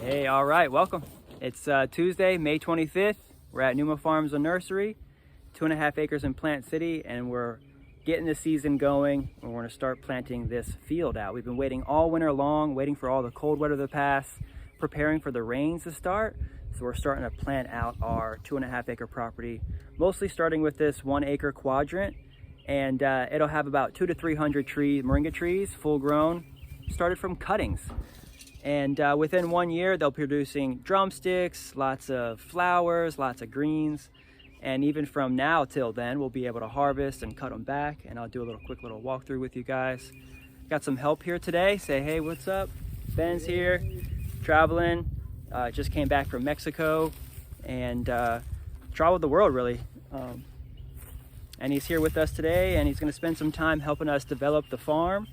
Hey, all right, welcome. It's Tuesday, May 25th. We're at Numa Farms and Nursery, 2.5 acres in Plant City, and we're getting the season going. And we're gonna start planting this field out. We've been waiting all winter long, waiting for all the cold weather to pass, preparing for the rains to start. So we're starting to plant out our 2.5 acre property, mostly starting with this 1 acre quadrant. And it'll have about 200 to 300 moringa trees, full grown, started from cuttings. And within 1 year, they'll be producing drumsticks, lots of flowers, lots of greens. And even from now till then, we'll be able to harvest and cut them back. And I'll do a quick little walkthrough with you guys. Got some help here today. Say, hey, what's up? Ben's here, traveling. Just came back from Mexico and traveled the world, really. And he's here with us today, and he's going to spend some time helping us develop the farm.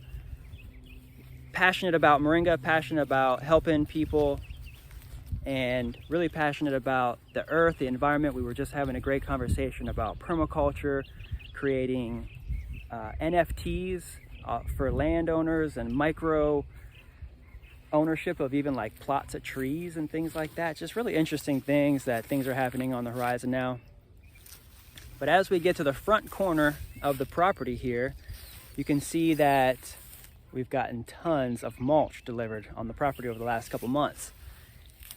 Passionate about Moringa, passionate about helping people, and really passionate about the earth, the environment. We were just having a great conversation about permaculture, creating NFTs for landowners and micro ownership of even like plots of trees and things like that. Just really interesting things are happening on the horizon now. But as we get to the front corner of the property here, you can see that we've gotten tons of mulch delivered on the property over the last couple months.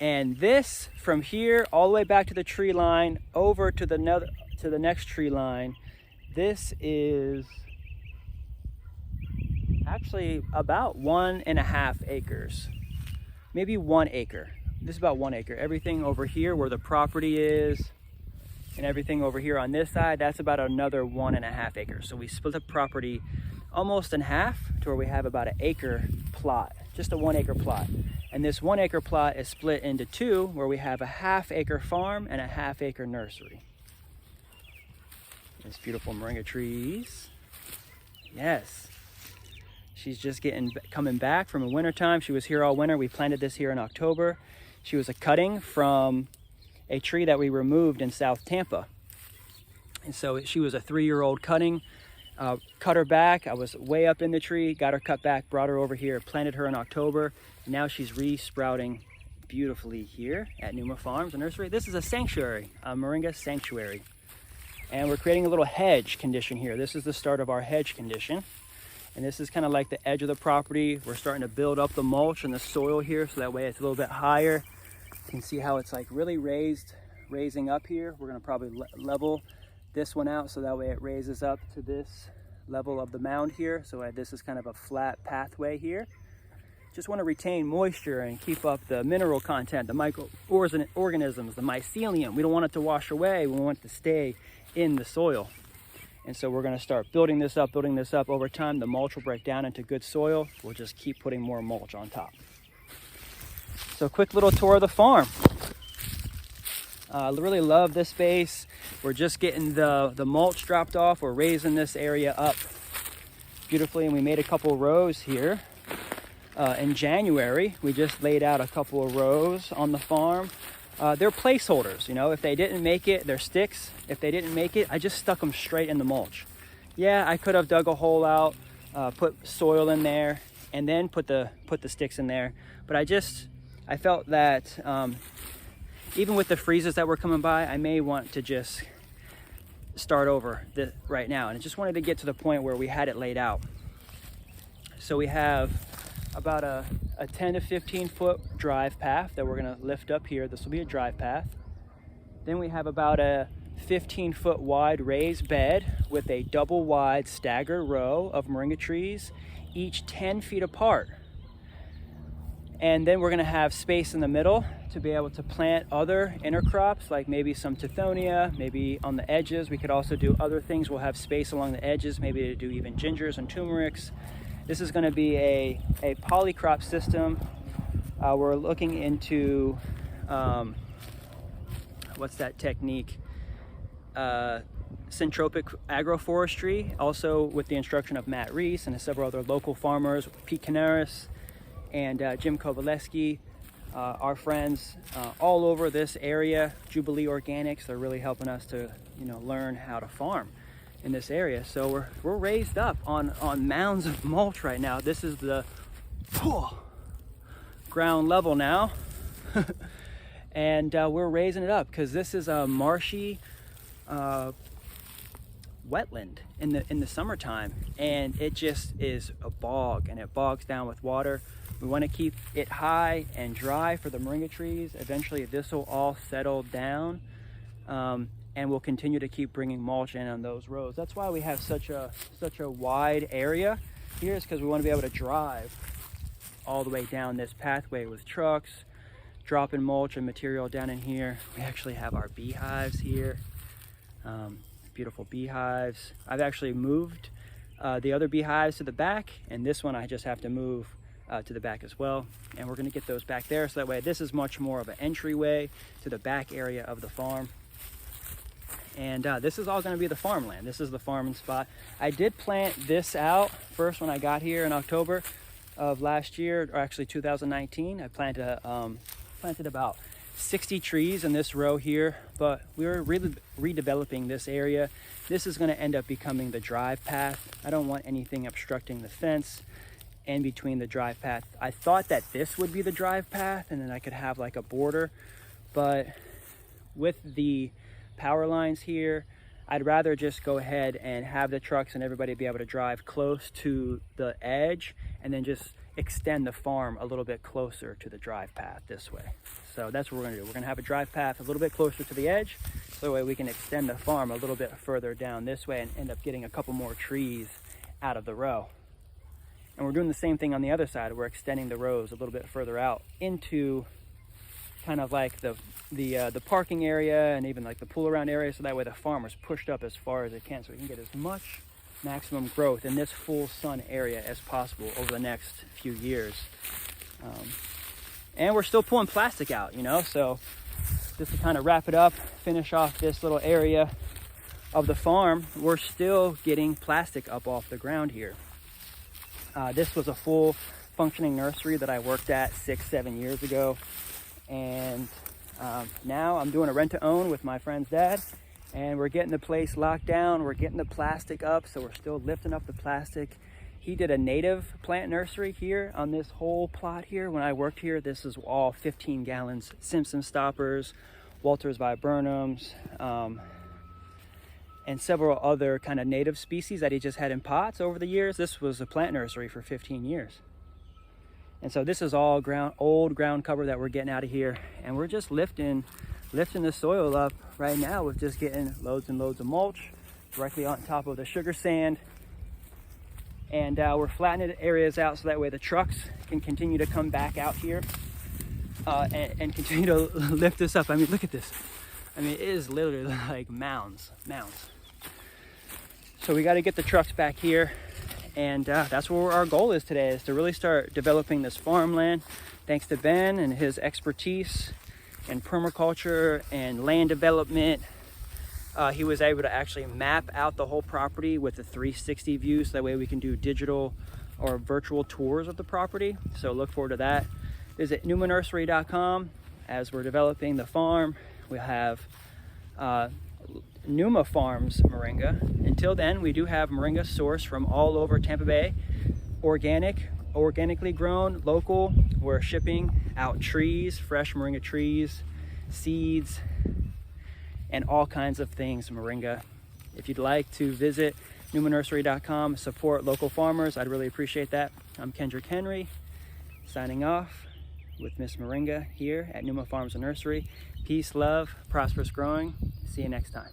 And this, from here all the way back to the tree line, over to the next tree line, this is actually about 1.5 acres, maybe 1 acre. This is about 1 acre. Everything over here where the property is, and everything over here on this side, that's about another 1.5 acres. So we split the property almost in half to where we have about an acre plot, just a 1 acre plot. And this 1 acre plot is split into two, where we have a 1/2 acre farm and a 1/2 acre nursery. There's beautiful moringa trees. Yes. She's just coming back from a winter time. She was here all winter. We planted this here in October. She was a cutting from a tree that we removed in South Tampa. And so she was a 3-year-old cutting. Cut her back. I was way up in the tree, got her cut back, brought her over here, planted her in October. And now she's re-sprouting beautifully here at Numa Farms and Nursery. This is a sanctuary, a moringa sanctuary. And we're creating a little hedge condition here. This is the start of our hedge condition. And this is kind of like the edge of the property. We're starting to build up the mulch and the soil here, so that way it's a little bit higher. You can see how it's like really raising up here. We're gonna probably level this one out so that way it raises up to this level of the mound here. So this is kind of a flat pathway here. Just want to retain moisture and keep up the mineral content, the microorganisms, the mycelium. We don't want it to wash away. We want it to stay in the soil. And so we're going to start building this up. Over time, the mulch will break down into good soil. We'll just keep putting more mulch on top. So quick little tour of the farm. I really love this space. We're just getting the mulch dropped off. We're raising this area up beautifully, and we made a couple rows here. In January, we just laid out a couple of rows on the farm. They're placeholders, you know. If they didn't make it, they're sticks. If they didn't make it, I just stuck them straight in the mulch. Yeah, I could have dug a hole out, put soil in there, and then put the sticks in there. But I felt that even with the freezes that were coming by, I may want to just start over right now. And I just wanted to get to the point where we had it laid out. So we have about a 10 to 15 foot drive path that we're gonna lift up here. This will be a drive path. Then we have about a 15 foot wide raised bed with a double wide staggered row of moringa trees, each 10 feet apart. And then we're gonna have space in the middle to be able to plant other intercrops, like maybe some tithonia, maybe on the edges. We could also do other things. We'll have space along the edges, maybe to do even gingers and turmerics. This is gonna be a polycrop system. We're looking into, what's that technique? Syntropic agroforestry, also with the instruction of Matt Reese and several other local farmers, Pete Canaris and Jim Kovaleski, our friends all over this area. Jubilee Organics, they're really helping us to learn how to farm in this area. So we're raised up on mounds of mulch right now. This is the ground level now. And we're raising it up because this is a marshy wetland in the summertime, and it just is a bog, and it bogs down with water. We want to keep it high and dry for the moringa trees. Eventually this will all settle down, and we'll continue to keep bringing mulch in on those rows. That's why we have such a wide area here, is because we want to be able to drive all the way down this pathway with trucks, dropping mulch and material down in here. We actually have our beehives here, beautiful beehives. I've actually moved the other beehives to the back, and this one I just have to move to the back as well. And we're gonna get those back there, so that way this is much more of an entryway to the back area of the farm. And this is all gonna be the farmland. This is the farming spot. I did plant this out first when I got here in October of last year, or actually 2019. I planted about 60 trees in this row here, but we were really redeveloping this area. This is gonna end up becoming the drive path. I don't want anything obstructing the fence in between the drive path. I thought that this would be the drive path, and then I could have like a border, but with the power lines here, I'd rather just go ahead and have the trucks and everybody be able to drive close to the edge, and then just extend the farm a little bit closer to the drive path this way. So that's what we're gonna do. We're gonna have a drive path a little bit closer to the edge, so that way we can extend the farm a little bit further down this way and end up getting a couple more trees out of the row. And we're doing the same thing on the other side. We're extending the rows a little bit further out into kind of like the parking area, and even like the pull around area, so that way the farm is pushed up as far as it can, so we can get as much maximum growth in this full sun area as possible over the next few years. And we're still pulling plastic out, you know, so just to kind of wrap it up, finish off this little area of the farm, we're still getting plastic up off the ground here. This was a full functioning nursery that I worked at 6-7 years ago, and now I'm doing a rent-to-own with my friend's dad, and we're getting the place locked down. We're getting the plastic up, so we're still lifting up the plastic. He did a native plant nursery here on this whole plot here. When I worked here, this is all 15 gallons, Simpson stoppers, Walters viburnums, and several other kind of native species that he just had in pots over the years. This was a plant nursery for 15 years. And so this is all old ground cover that we're getting out of here. And we're just lifting the soil up right now with just getting loads and loads of mulch directly on top of the sugar sand. And we're flattening areas out, so that way the trucks can continue to come back out here and continue to lift this up. I mean, look at this. I mean, it is literally like mounds. So we got to get the trucks back here, and that's where our goal is today, is to really start developing this farmland. Thanks to Ben and his expertise in permaculture and land development, he was able to actually map out the whole property with a 360 view, so that way we can do digital or virtual tours of the property. So look forward to that. Visit numanursery.com. As we're developing the farm, we have Numa Farms Moringa. Until then, we do have moringa sourced from all over Tampa Bay, organically grown, local. We're shipping out trees, fresh moringa trees, seeds, and all kinds of things moringa. If you'd like to visit numanursery.com, support local farmers, I'd really appreciate that. I'm Kendrick Henry, signing off with Miss Moringa here at Numa Farms and Nursery. Peace, love, prosperous growing. See you next time.